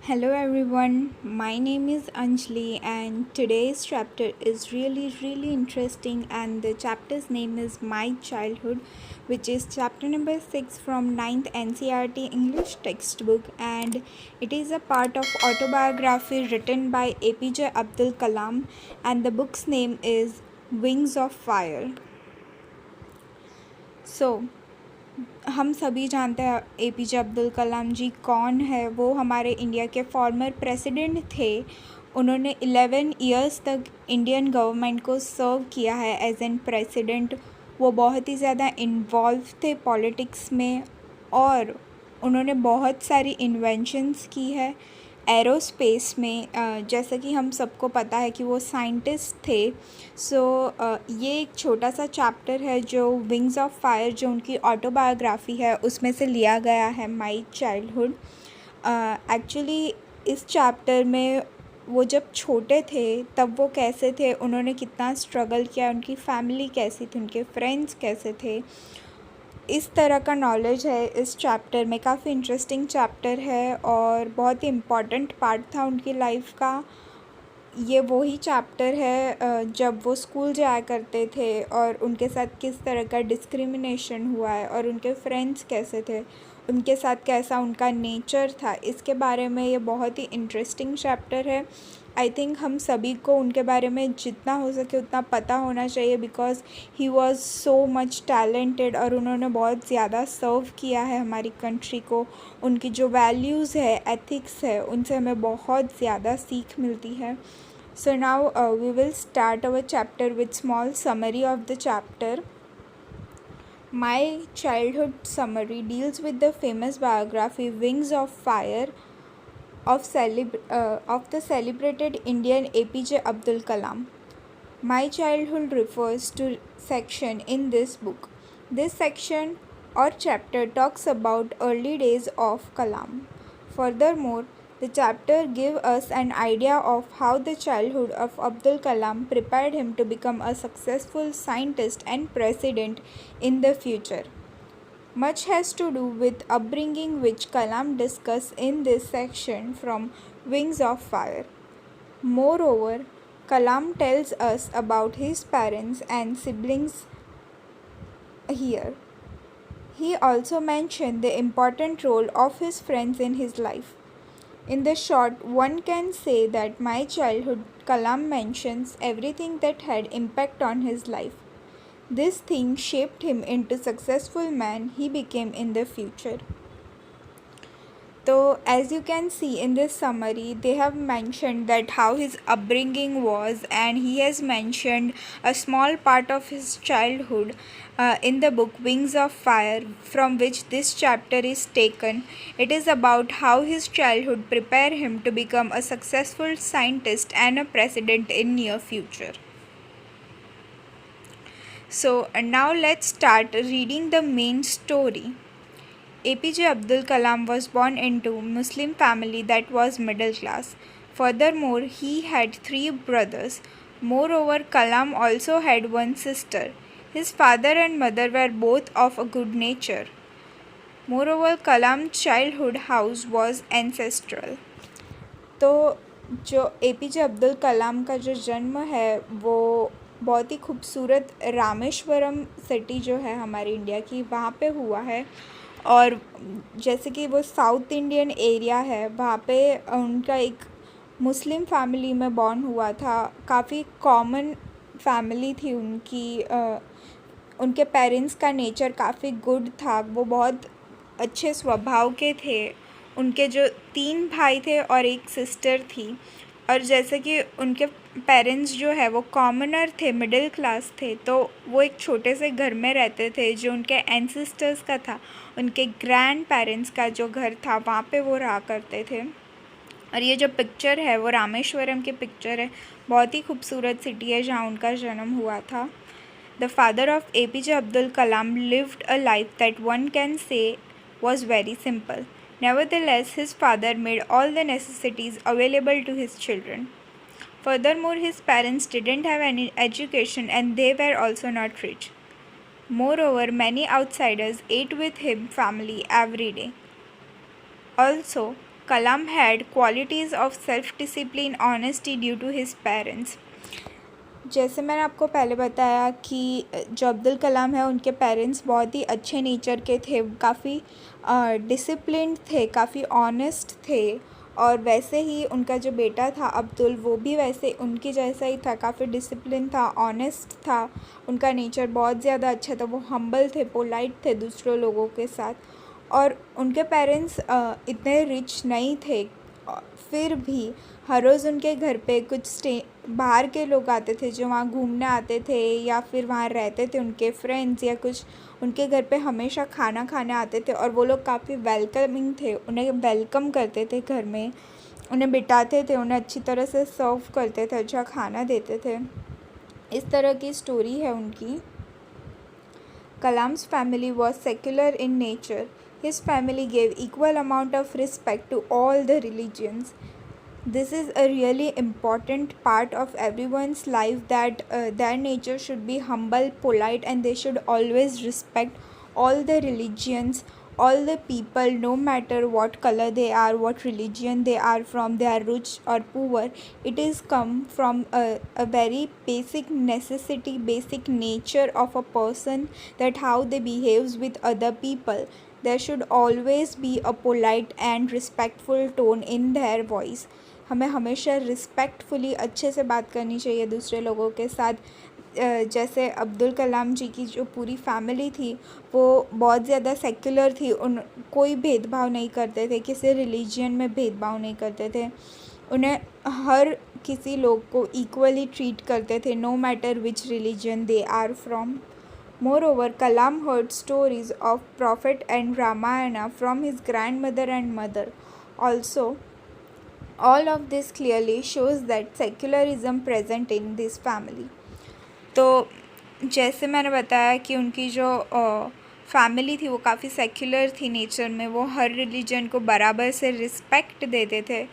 Hello everyone, my name is Anjali and today's chapter is really interesting and the chapter's name is My Childhood, which is chapter number 6 from 9th NCERT English textbook, and it is a part of autobiography written by APJ Abdul Kalam, and the book's name is Wings of Fire. So हम सभी जानते हैं APJ Abdul Kalam जी कौन है। वो हमारे India के former president थे। उन्होंने 11 इयर्स तक इंडियन गवर्नमेंट को सर्व किया है एज एन प्रेसिडेंट। वो बहुत ही ज़्यादा इन्वॉल्व थे पॉलिटिक्स में और उन्होंने बहुत सारी इन्वेंशंस की है एरोस्पेस में। जैसा कि हम सबको पता है कि वो साइंटिस्ट थे। ये एक छोटा सा चैप्टर है जो विंग्स ऑफ फायर, जो उनकी ऑटोबायोग्राफी है, उसमें से लिया गया है माई चाइल्डहुड। एक्चुअली इस चैप्टर में वो जब छोटे थे तब वो कैसे थे, उन्होंने कितना स्ट्रगल किया, उनकी फैमिली कैसी थी, उनके फ्रेंड्स कैसे थे, इस तरह का नॉलेज है इस चैप्टर में। काफ़ी इंटरेस्टिंग चैप्टर है और बहुत ही इम्पॉर्टेंट पार्ट था उनकी लाइफ का। ये वही चैप्टर है जब वो स्कूल जाया करते थे और उनके साथ किस तरह का डिस्क्रिमिनेशन हुआ है और उनके फ्रेंड्स कैसे थे, उनके साथ कैसा उनका नेचर था, इसके बारे में ये बहुत ही इंटरेस्टिंग चैप्टर है। आई थिंक हम सभी को उनके बारे में जितना हो सके उतना पता होना चाहिए, because he was so much talented और उन्होंने बहुत ज़्यादा सर्व किया है हमारी कंट्री को। उनकी जो वैल्यूज़ है, एथिक्स है, उनसे हमें बहुत ज़्यादा सीख मिलती है। So now we will start our chapter with small summary of the chapter. My childhood summary deals with the famous biography Wings of Fire of the celebrated Indian APJ Abdul Kalam. My childhood refers to section in this book. This section or chapter talks about early days of Kalam. Furthermore, the chapter gives us an idea of how the childhood of Abdul Kalam prepared him to become a successful scientist and president in the future. Much has to do with upbringing, which Kalam discusses in this section from Wings of Fire. Moreover, Kalam tells us about his parents and siblings here. He also mentioned the important role of his friends in his life. In the short, one can say that my childhood, Kalam mentions everything that had impact on his life. This thing shaped him into successful man he became in the future. So as you can see in this summary, they have mentioned that how his upbringing was, and he has mentioned a small part of his childhood in the book Wings of Fire, from which this chapter is taken. It is about how his childhood prepared him to become a successful scientist and a president in near future. So now let's start reading the main story. APJ Abdul Kalam was born into a Muslim family that was middle class. Furthermore, he had 3 brothers. Moreover, Kalam also had one sister. His father and mother were both of a good nature. Moreover, Kalam's childhood house was ancestral. तो जो APJ Abdul Kalam का जो जन्म है वो बहुत ही खूबसूरत Rameswaram city जो है हमारी इंडिया की, वहाँ पे हुआ है। और जैसे कि वो साउथ इंडियन एरिया है, वहाँ पे उनका एक मुस्लिम फैमिली में बॉर्न हुआ था। काफ़ी कॉमन फैमिली थी उनकी। उनके पेरेंट्स का नेचर काफ़ी गुड था, वो बहुत अच्छे स्वभाव के थे। उनके जो 3 भाई थे और एक सिस्टर थी, और जैसे कि उनके पेरेंट्स जो है वो कॉमनर थे, मिडिल क्लास थे, तो वो एक छोटे से घर में रहते थे जो उनके एंसेस्टर्स का था। उनके ग्रैंड पेरेंट्स का जो घर था वहाँ पे वो रहा करते थे। और ये जो पिक्चर है वो रामेश्वरम की पिक्चर है। बहुत ही खूबसूरत सिटी है जहाँ उनका जन्म हुआ था। The father of APJ Abdul Kalam lived a life that one can say was very simple. Nevertheless, his father made all the necessities available to his children. Furthermore, his parents didn't have any education and they were also not rich. Moreover, many outsiders ate with him family every day. Also, Kalam had qualities of self-discipline, honesty due to his parents. जैसे मैंने आपको पहले बताया कि जो अब्दुल कलाम है उनके parents बहुत ही अच्छे नेचर के थे, काफ़ी डिसिप्लिन्ड थे, काफ़ी ऑनेस्ट थे। और वैसे ही उनका जो बेटा था अब्दुल, वो भी वैसे उनके जैसा ही था, काफ़ी डिसिप्लिन था, ऑनेस्ट था, उनका नेचर बहुत ज़्यादा अच्छा था, वो हम्बल थे, पोलाइट थे दूसरों लोगों के साथ। और उनके पेरेंट्स इतने रिच नहीं थे, फिर भी हर रोज़ उनके घर पे कुछ बाहर के लोग आते थे जो वहाँ घूमने आते थे या फिर वहाँ रहते थे, उनके फ्रेंड्स या कुछ उनके घर पे हमेशा खाना खाने आते थे। और वो लोग काफ़ी वेलकमिंग थे, उन्हें वेलकम करते थे घर में, उन्हें बिठाते थे, उन्हें अच्छी तरह से सर्व करते थे, अच्छा खाना देते थे। इस तरह की स्टोरी है उनकी। Kalam's family was secular in nature. His family gave equal amount of respect to all the religions. This is a really important part of everyone's life, that their nature should be humble, polite, and they should always respect all the religions, all the people, no matter what color they are, what religion they are from, they are rich or poor. It is come from a very basic necessity, basic nature of a person, that how they behaves with other people. There should always be a polite and respectful tone in their voice. हमें हमेशा respectfully अच्छे से बात करनी चाहिए दूसरे लोगों के साथ। जैसे अब्दुल कलाम जी की जो पूरी फैमिली थी वो बहुत ज़्यादा सेक्युलर थी, उन कोई भेदभाव नहीं करते थे, किसी रिलीजन में भेदभाव नहीं करते थे, उन्हें हर किसी लोग को इक्वली ट्रीट करते थे, no matter which religion they are from. Moreover, Kalam heard stories of Prophet and Ramayana from his grandmother and mother. Also, all of this clearly shows that secularism present in this family. तो जैसे मैंने बताया कि उनकी जो family थी वो काफ़ी सेक्युलर थी नेचर में, वो हर रिलीजन को बराबर से रिस्पेक्ट देते थे।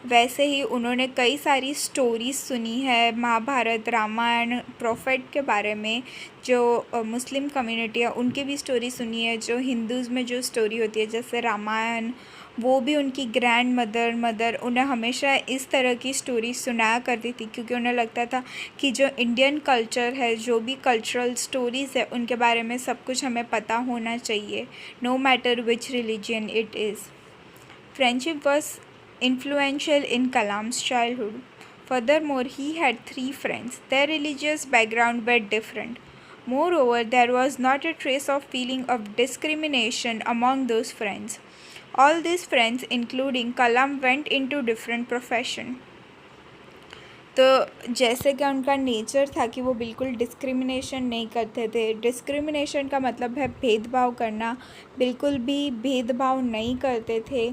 वैसे ही उन्होंने कई सारी स्टोरीज सुनी है, महाभारत, रामायण, प्रोफेट के बारे में, जो मुस्लिम कम्युनिटी है उनकी भी स्टोरी सुनी है, जो हिंदूज़ में जो स्टोरी होती है जैसे रामायण, वो भी उनकी ग्रैंड मदर उन्हें हमेशा इस तरह की स्टोरी सुनाया करती थी, क्योंकि उन्हें लगता था कि जो इंडियन कल्चर है, जो भी कल्चरल स्टोरीज़ है, उनके बारे में सब कुछ हमें पता होना चाहिए, no matter which religion it is. Friendship was influential in Kalam's childhood. Furthermore, he had 3 friends. Their religious background were different. Moreover, there was not a trace of feeling of discrimination among those friends. All these friends, including Kalam, went into different profession. तो जैसे कि उनका nature था कि वो बिल्कुल discrimination नहीं करते थे। डिस्क्रिमिनेशन का मतलब है भेदभाव करना, बिल्कुल भी भेदभाव नहीं करते थे।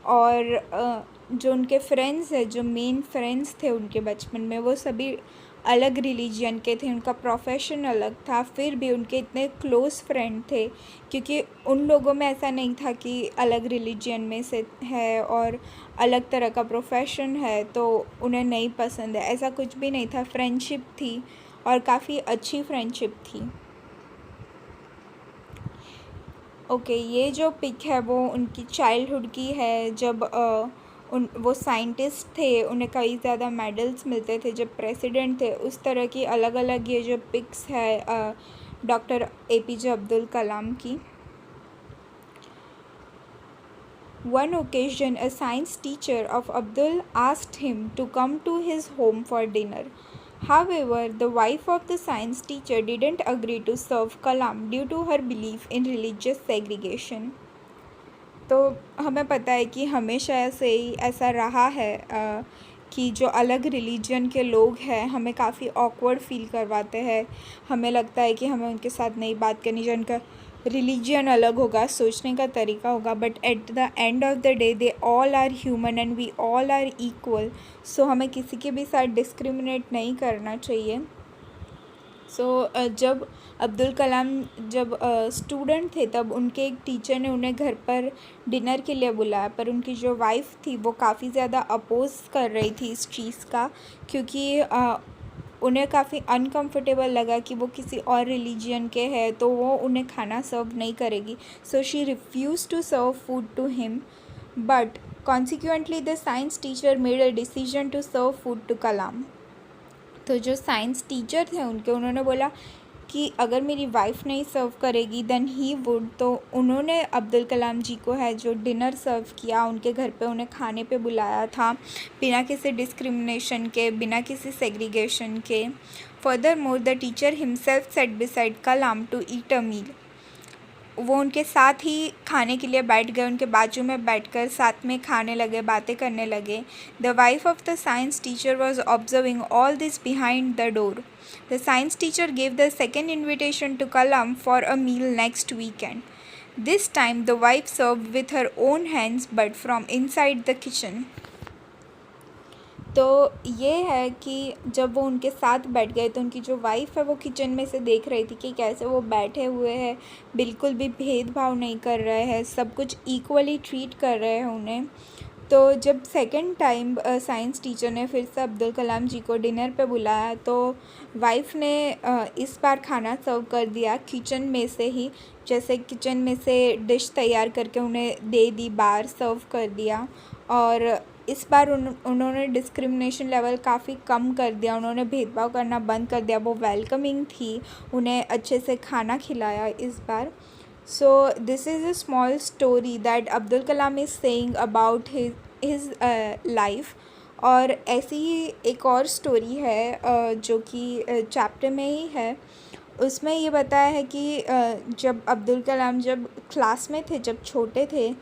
और जो उनके फ्रेंड्स हैं, जो मेन फ्रेंड्स थे उनके बचपन में, वो सभी अलग रिलीजन के थे, उनका प्रोफेशन अलग था, फिर भी उनके इतने क्लोज़ फ्रेंड थे, क्योंकि उन लोगों में ऐसा नहीं था कि अलग रिलीजन में से है और अलग तरह का प्रोफेशन है तो उन्हें नहीं पसंद है, ऐसा कुछ भी नहीं था। फ्रेंडशिप थी और काफ़ी अच्छी फ्रेंडशिप थी। ओके, ये जो पिक है वो उनकी चाइल्डहुड की है, जब वो साइंटिस्ट थे, उन्हें कई ज़्यादा मेडल्स मिलते थे, जब प्रेसिडेंट थे, उस तरह की अलग अलग ये जो पिक्स है डॉक्टर APJ अब्दुल कलाम की। One occasion, a science teacher of Abdul asked him to come to his home for dinner. However, the wife of the science teacher didn't agree to serve Kalam due to her belief in religious segregation. तो हमें पता है कि हमेशा से ही ऐसा रहा है कि जो अलग रिलीजन के लोग हैं हमें काफ़ी ऑकवर्ड फील करवाते हैं, हमें लगता है कि हमें उनके साथ नहीं बात करनी चाहिए, उनका रिलीजन अलग होगा, सोचने का तरीका होगा, but at the end of the day they all are human and we all are equal. So हमें किसी के भी साथ डिस्क्रिमिनेट नहीं करना चाहिए। जब अब्दुल कलाम जब स्टूडेंट थे तब उनके एक टीचर ने उन्हें घर पर डिनर के लिए बुलाया, पर उनकी जो वाइफ़ थी वो काफ़ी ज़्यादा अपोज़ कर रही थी इस चीज़ का, क्योंकि उन्हें काफ़ी अनकंफर्टेबल लगा कि वो किसी और रिलीजन के हैं तो वो उन्हें खाना सर्व नहीं करेगी। So she refuse to serve food to him, but consequently the science teacher made a decision to serve food to Kalam. तो जो साइंस टीचर थे उन्होंने बोला कि अगर मेरी वाइफ नहीं सर्व करेगी देन ही वुड, तो उन्होंने अब्दुल कलाम जी को है जो डिनर सर्व किया, उनके घर पे उन्हें खाने पे बुलाया था बिना किसी डिस्क्रिमिनेशन के, बिना किसी सेग्रीगेशन के. Furthermore the teacher himself set beside Kalam to eat a meal. वो उनके साथ ही खाने के लिए बैठ गए, उनके बाजू में बैठकर साथ में खाने लगे, बातें करने लगे. The wife of the science teacher was observing all this behind the door. The science teacher gave the second invitation to Kalam for a meal next weekend. This time the wife serve with her own hands but from inside the kitchen. तो ये है कि जब वो उनके साथ बैठ गए तो उनकी जो वाइफ़ है वो किचन में से देख रही थी कि कैसे वो बैठे हुए हैं, बिल्कुल भी भेदभाव नहीं कर रहे हैं, सब कुछ इक्वली ट्रीट कर रहे हैं उन्हें. तो जब सेकंड टाइम साइंस टीचर ने फिर से अब्दुल कलाम जी को डिनर पे बुलाया तो वाइफ़ ने इस बार खाना सर्व कर दिया किचन में से ही, जैसे किचन में से डिश तैयार करके उन्हें दे दी, बाहर सर्व कर दिया. और इस बार उन्होंने डिस्क्रिमिनेशन लेवल काफ़ी कम कर दिया, उन्होंने भेदभाव करना बंद कर दिया, वो वेलकमिंग थी, उन्हें अच्छे से खाना खिलाया इस बार. So this is a small story that Abdul Kalam is saying about his life. और ऐसी ही एक और स्टोरी है जो कि चैप्टर में ही है. उसमें ये बताया है कि जब अब्दुल कलाम जब क्लास में थे, जब छोटे थे,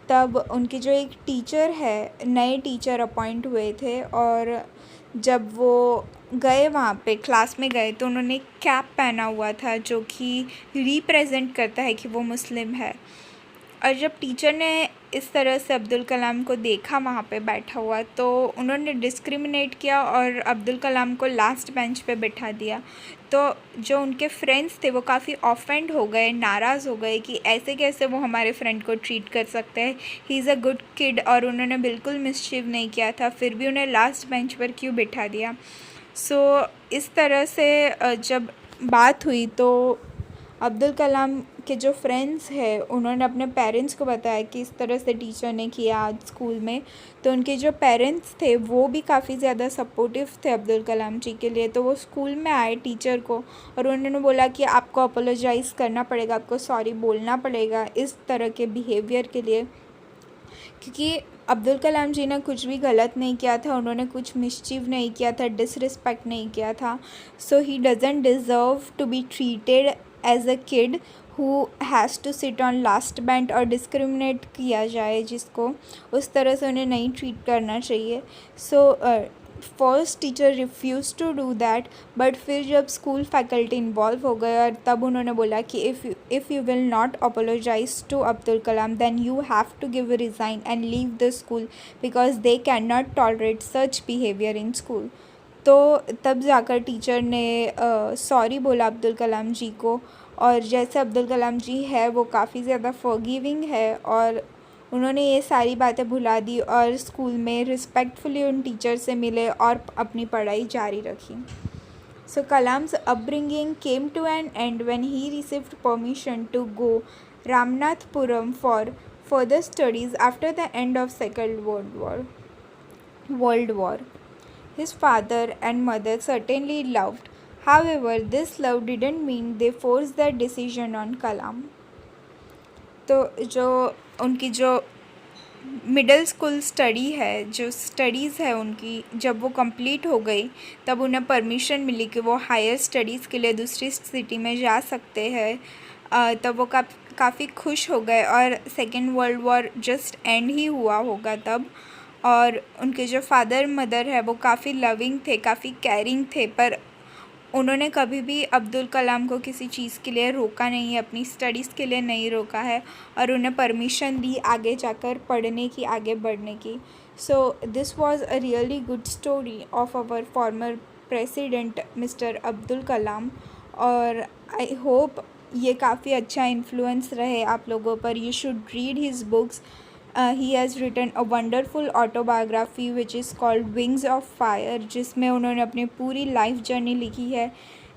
तब उनकी जो एक टीचर है, नए टीचर अपॉइंट हुए थे, और जब वो गए वहाँ पे क्लास में गए तो उन्होंने कैप पहना हुआ था जो कि रिप्रेजेंट करता है कि वो मुस्लिम है. और जब टीचर ने इस तरह से अब्दुल कलाम को देखा वहाँ पे बैठा हुआ तो उन्होंने डिस्क्रिमिनेट किया और अब्दुल कलाम को लास्ट बेंच पे बिठा दिया. तो जो उनके फ्रेंड्स थे वो काफ़ी ऑफेंड हो गए, नाराज़ हो गए कि ऐसे कैसे वो हमारे फ्रेंड को ट्रीट कर सकते हैं, he is a good kid, और उन्होंने बिल्कुल मिसचिव नहीं किया था, फिर भी उन्हें लास्ट बेंच पर क्यों बिठा दिया. सो इस तरह से जब बात हुई तो अब्दुल कलाम के जो फ्रेंड्स हैं उन्होंने अपने पेरेंट्स को बताया कि इस तरह से टीचर ने किया आज स्कूल में. तो उनके जो पेरेंट्स थे वो भी काफ़ी ज़्यादा सपोर्टिव थे अब्दुल कलाम जी के लिए. तो वो स्कूल में आए टीचर को और उन्होंने बोला कि आपको अपोलोजाइज़ करना पड़ेगा, आपको सॉरी बोलना पड़ेगा इस तरह के बिहेवियर के लिए, क्योंकि अब्दुल कलाम जी ने कुछ भी गलत नहीं किया था, उन्होंने कुछ मिसचीव नहीं किया था, डिसरिस्पेक्ट नहीं किया था. So he doesn't deserve to be treated as a kid who has to sit on last bench और डिस्क्रिमिनेट किया जाए जिसको, उस तरह से उन्हें नहीं ट्रीट करना चाहिए. So first teacher refuse to do that, but फिर जब स्कूल फैकल्टी इन्वॉल्व हो गए और तब उन्होंने बोला कि if you will not apologise to Abdul Kalam then you have to give resign and leave the school because they can not tolerate such behaviour in school. तो तब जाकर टीचर ने सॉरी बोला अब्दुल कलाम जी को, और जैसे अब्दुल कलाम जी है वो काफ़ी ज़्यादा फॉरगिविंग है और उन्होंने ये सारी बातें भुला दी और स्कूल में रिस्पेक्टफुली उन टीचर से मिले और अपनी पढ़ाई जारी रखी. So Kalam's upbringing came to an end when he received permission to go Ramanathapuram for further studies after the end of Second World War. His father and mother certainly loved. However, this love didn't mean they forced their decision on Kalam. तो जो उनकी जो middle school study है, जो studies है उनकी, जब वो कंप्लीट हो गई तब उन्हें परमिशन मिली कि वो हायर स्टडीज़ के लिए दूसरी सिटी में जा सकते हैं. तब वो काफ़ी खुश हो गए और second world war just and he हुआ होगा तब. और उनके जो फादर मदर है वो काफ़ी लविंग थे, काफ़ी केयरिंग थे, पर उन्होंने कभी भी अब्दुल कलाम को किसी चीज़ के लिए रोका नहीं है, अपनी स्टडीज़ के लिए नहीं रोका है, और उन्हें परमिशन दी आगे जाकर पढ़ने की, आगे बढ़ने की. So this was a really good story of our former president mister Abdul Kalam. और आई होप ये काफ़ी अच्छा इन्फ्लुएंस रहे आप लोगों पर. You should read his books. He has written a wonderful autobiography which is called Wings of Fire, जिसमें उन्होंने अपनी पूरी लाइफ जर्नी लिखी है,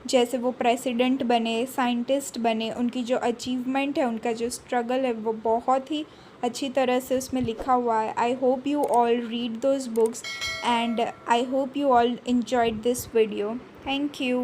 जैसे वो प्रेसिडेंट बने, साइंटिस्ट बने, उनकी जो अचीवमेंट है, उनका जो स्ट्रगल है वो बहुत ही अच्छी तरह से उसमें लिखा हुआ है। I hope you all read those books and I hope you all enjoyed this video. Thank you.